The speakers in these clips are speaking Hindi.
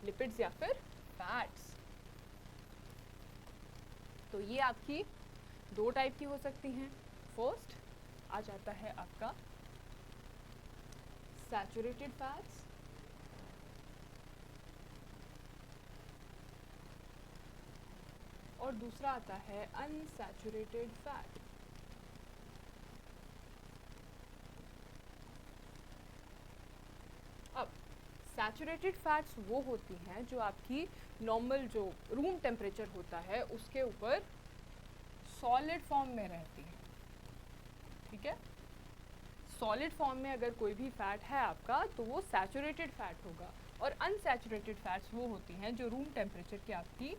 लिपिड्स या फिर फैट्स। तो ये आपकी दो टाइप की हो सकती हैं। फर्स्ट आ जाता है आपका सैचुरेटेड फैट्स, और दूसरा आता है अनसैचुरेटेड फैट। अब सैचुरेटेड फैट्स वो होती हैं जो आपकी नॉर्मल जो रूम टेम्परेचर होता है उसके ऊपर सॉलिड फॉर्म में रहती है, ठीक है। सॉलिड फॉर्म में अगर कोई भी फैट है आपका तो वो सैचुरेटेड फैट होगा, और अनसैचुरेटेड फैट्स वो होती हैं जो रूम टेम्परेचर की आपकी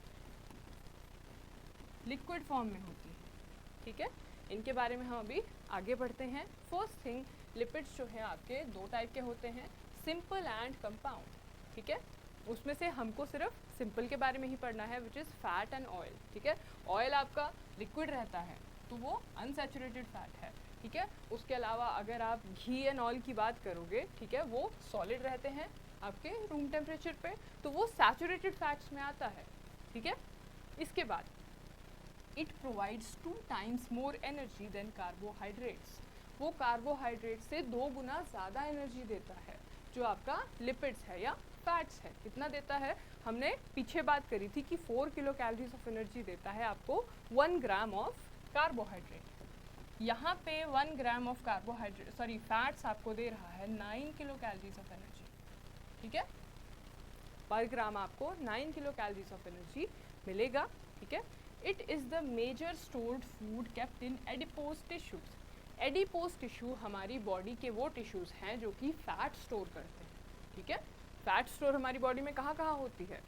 लिक्विड फॉर्म में होती है, ठीक है। इनके बारे में हम अभी आगे बढ़ते हैं। फर्स्ट थिंग, लिपिड्स जो है आपके दो टाइप के होते हैं, सिंपल एंड कंपाउंड, ठीक है। उसमें से हमको सिर्फ सिंपल के बारे में ही पढ़ना है, which is fat and oil, ठीक है। ऑयल आपका लिक्विड रहता है तो वो अनसैचुरेटेड फैट है, ठीक है। उसके अलावा अगर आप घी एंड ऑयल की बात करोगे, ठीक है, वो सॉलिड रहते हैं आपके रूम टेम्परेचर पे, तो वो सैचुरेटेड फैट्स में आता है, ठीक है। इसके बाद it provides 2 times more energy than carbohydrates. वो कार्बोहाइड्रेट से 2 गुना ज़्यादा एनर्जी देता है जो आपका लिपिड्स है या फैट्स है। कितना देता है, हमने पीछे बात करी थी कि 4 किलो कैलोरीज ऑफ एनर्जी देता है आपको 1 ग्राम ऑफ कार्बोहाइड्रेट। यहाँ पे 1 gram of carbohydrate sorry fats आपको दे रहा है 9 किलो कैलोरीज ऑफ एनर्जी, ठीक है। पर ग्राम आपको 9 किलो कैलोरीज ऑफ एनर्जी मिलेगा, ठीक है। It is the major stored food kept in adipose tissues. Adipose tissue हमारी बॉडी के वो टिश्यूज़ हैं जो कि फैट स्टोर करते हैं, ठीक है। फैट स्टोर हमारी बॉडी में कहाँ कहाँ होती है,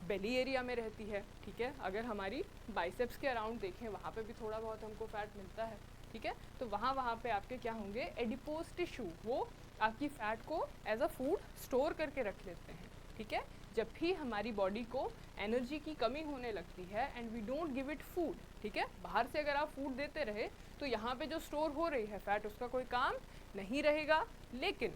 बेली एरिया में रहती है, ठीक है। अगर हमारी बाइसेप्स के अराउंड देखें वहाँ पे भी थोड़ा बहुत हमको फैट मिलता है, ठीक है। तो वहाँ पे आपके क्या होंगे, एडिपोज टिश्यू, वो आपकी फैट को एज अ फूड स्टोर करके रख लेते हैं, ठीक है। जब भी हमारी बॉडी को एनर्जी की कमी होने लगती है and we don't give it food, ठीक है, बाहर से अगर आप फूड देते रहे तो यहाँ पे जो स्टोर हो रही है फैट उसका कोई काम नहीं रहेगा। लेकिन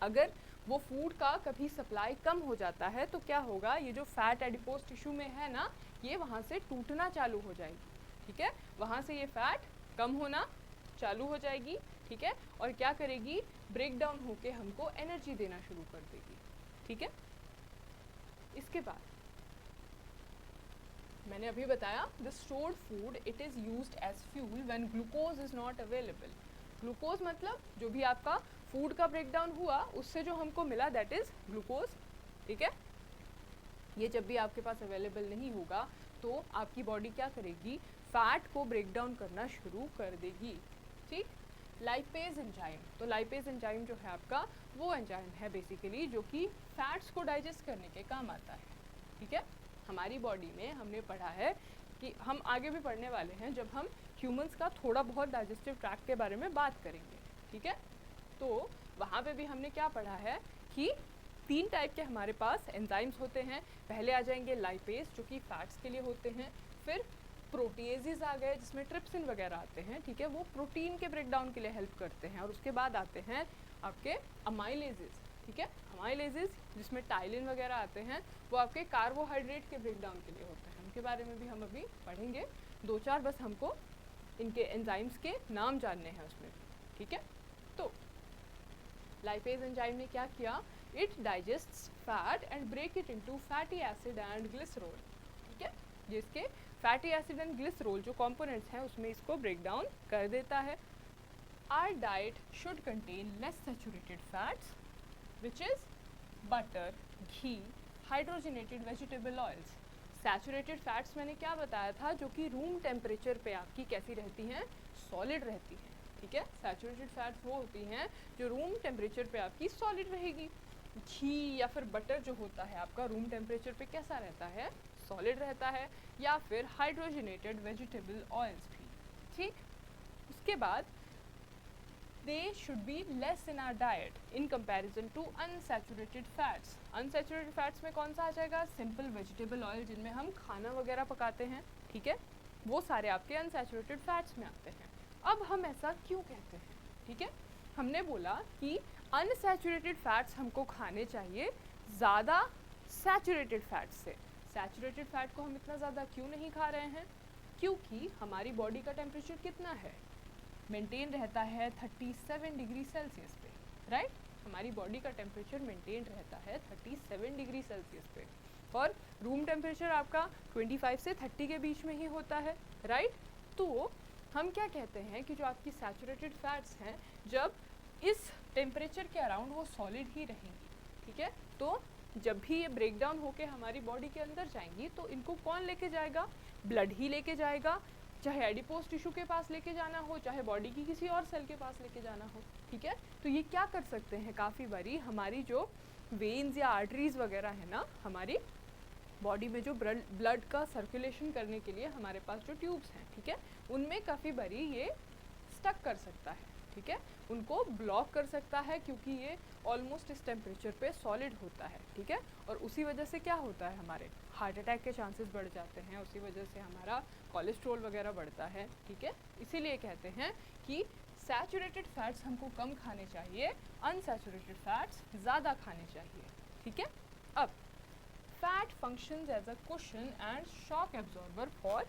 अगर वो फूड का कभी सप्लाई कम हो जाता है तो क्या होगा, ये जो फैट एडिपोज टिश्यू में है ना, ये वहाँ से टूटना चालू हो जाएगी, ठीक है। वहाँ से ये फैट कम होना चालू हो जाएगी, ठीक है, और क्या करेगी, ब्रेक डाउन होके हमको एनर्जी देना शुरू कर देगी, ठीक है। इसके बाद मैंने अभी बताया the stored food it is used as fuel when glucose is not available. Glucose मतलब जो भी आपका फूड का ब्रेकडाउन हुआ उससे जो हमको मिला दैट इज़ ग्लूकोज, ठीक है। ये जब भी आपके पास अवेलेबल नहीं होगा तो आपकी बॉडी क्या करेगी, फैट को ब्रेक डाउन करना शुरू कर देगी, ठीक। लाइपेज एंजाइम, तो लाइपेज एंजाइम जो है आपका वो एंजाइम है बेसिकली जो कि फैट्स को डाइजेस्ट करने के काम आता है, ठीक है। हमारी बॉडी में हमने पढ़ा है कि हम आगे भी पढ़ने वाले हैं जब हम ह्यूमंस का थोड़ा बहुत डाइजेस्टिव ट्रैक्ट के बारे में बात करेंगे, ठीक है। तो वहाँ पे भी हमने क्या पढ़ा है कि 3 टाइप के हमारे पास एंजाइम्स होते हैं। पहले आ जाएंगे लाइपेज जो कि फैट्स के लिए होते हैं, फिर प्रोटीएजेस आ गए जिसमें ट्रिप्सिन वगैरह आते हैं, ठीक है, वो प्रोटीन के ब्रेकडाउन के लिए हेल्प करते हैं, और उसके बाद आते हैं आपके अमाइलेजेस, ठीक है। अमाइलेजेस जिसमें टाइलिन वगैरह आते हैं वो आपके कार्बोहाइड्रेट के ब्रेकडाउन के लिए होते हैं, उनके बारे में भी हम अभी पढ़ेंगे। 2-4 बस हमको इनके एंजाइम्स के नाम जानने हैं उसमें भी, ठीक है। तो लाइपेज एंजाइम ने क्या किया, it digests fat and break it into fatty acid and glycerol, ठीक है। जिसके फैटी एसिड एंड ग्लिसरॉल जो कंपोनेंट्स हैं उसमें इसको ब्रेक डाउन कर देता है। Our diet should contain less saturated fats which is butter, ghee, hydrogenated vegetable oils. Saturated fats मैंने क्या बताया था, जो कि रूम टेम्परेचर पे आपकी कैसी रहती हैं, सॉलिड रहती हैं, ठीक है। सैचुरेटेड फैट्स वो होती हैं जो रूम टेम्परेचर पे आपकी सॉलिड रहेगी। घी या फिर बटर जो होता है आपका रूम टेम्परेचर पे कैसा रहता है, सॉलिड रहता है, या फिर हाइड्रोजनेटेड वेजिटेबल ऑयल्स भी, ठीक। उसके बाद they should be less in our diet in comparison to unsaturated fats. unsaturated fats में कौन सा आ जाएगा, सिंपल वेजिटेबल ऑयल जिनमें हम खाना वगैरह पकाते हैं, ठीक है, वो सारे आपके unsaturated fats में आते हैं। अब हम ऐसा क्यों कहते हैं, ठीक है। हमने बोला कि unsaturated fats हमको खाने चाहिए ज़्यादा सैचुरेटेड फैट से। सैचुरेटेड फैट को हम इतना ज़्यादा क्यों नहीं खा रहे हैं? क्योंकि हमारी बॉडी का टेम्परेचर कितना है, मेंटेन रहता है 37 डिग्री सेल्सियस पे, राइट? हमारी बॉडी का टेम्परेचर मेंटेन रहता है 37 डिग्री सेल्सियस पे, और रूम टेम्परेचर आपका 25 से 30 के बीच में ही होता है, राइट? तो हम क्या कहते हैं कि जो आपकी सैचुरेटेड फैट्स हैं, जब इस टेम्परेचर के अराउंड वो सॉलिड ही रहेंगी, ठीक है? तो जब भी ये ब्रेक डाउन होके हमारी बॉडी के अंदर जाएंगी तो इनको कौन लेके जाएगा? ब्लड ही लेके जाएगा, चाहे एडिपोज टिश्यू के पास लेके जाना हो, चाहे बॉडी की किसी और सेल के पास लेके जाना हो, ठीक है? तो ये क्या कर सकते हैं, काफ़ी बारी हमारी जो वेन्स या आर्टरीज वगैरह है ना, हमारी बॉडी में जो ब्लड का सर्कुलेशन करने के लिए हमारे पास जो ट्यूब्स हैं, ठीक है, उनमें काफ़ी बारी ये स्टक कर सकता है, ठीक है, उनको ब्लॉक कर सकता है, क्योंकि ये ऑलमोस्ट इस टेम्परेचर पे सॉलिड होता है, ठीक है? और उसी वजह से क्या होता है, हमारे हार्ट अटैक के चांसेस बढ़ जाते हैं, उसी वजह से हमारा कोलेस्ट्रॉल वगैरह बढ़ता है, ठीक है? इसीलिए कहते हैं कि सैचुरेटेड फैट्स हमको कम खाने चाहिए, अनसैचुरेटेड फैट्स ज़्यादा खाने चाहिए, ठीक है? अब fat functions as a cushion and shock absorber for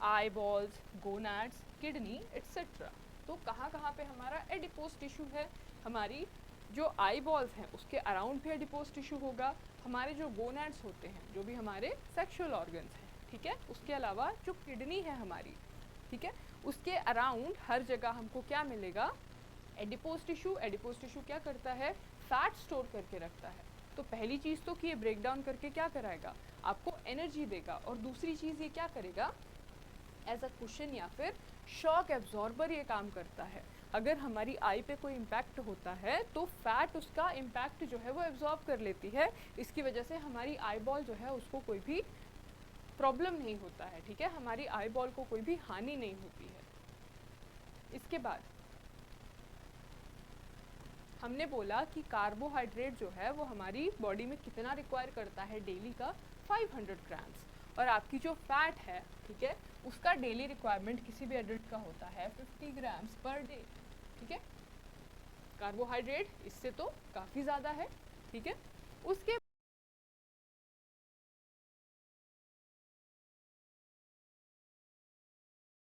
eyeballs, gonads, kidney etcetera. तो कहाँ कहाँ पे हमारा एडिपोज टिश्यू है, हमारी जो आई बॉल्स हैं उसके अराउंड भी एडिपोज टिश्यू होगा, हमारे जो गोनाड्स होते हैं, जो भी हमारे सेक्सुअल ऑर्गन्स हैं, ठीक है, उसके अलावा जो किडनी है हमारी, ठीक है, उसके अराउंड हर जगह हमको क्या मिलेगा? Adipose tissue. एडिपोज टिश्यू क्या करता है? फैट स्टोर करके रखता है। तो पहली चीज़ तो कि ये ब्रेक डाउन करके क्या कराएगा? आपको एनर्जी देगा, और दूसरी चीज़ ये क्या करेगा? एज अ कुशन या फिर शॉक एब्जॉर्बर ये काम करता है। अगर हमारी आई पे कोई इम्पैक्ट होता है तो फैट उसका इम्पैक्ट जो है वो एब्जॉर्ब कर लेती है, इसकी वजह से हमारी आई बॉल जो है उसको कोई भी प्रॉब्लम नहीं होता है, ठीक है, हमारी आई बॉल को कोई भी हानि नहीं होती है। इसके बाद हमने बोला कि कार्बोहाइड्रेट जो है वो हमारी बॉडी में कितना रिक्वायर करता है डेली का? 500 ग्राम्स। और आपकी जो फैट है, ठीक है, उसका डेली रिक्वायरमेंट किसी भी एडल्ट का होता है 50 ग्राम्स पर डे, ठीक है? कार्बोहाइड्रेट इससे तो काफ़ी ज़्यादा है, ठीक है? उसके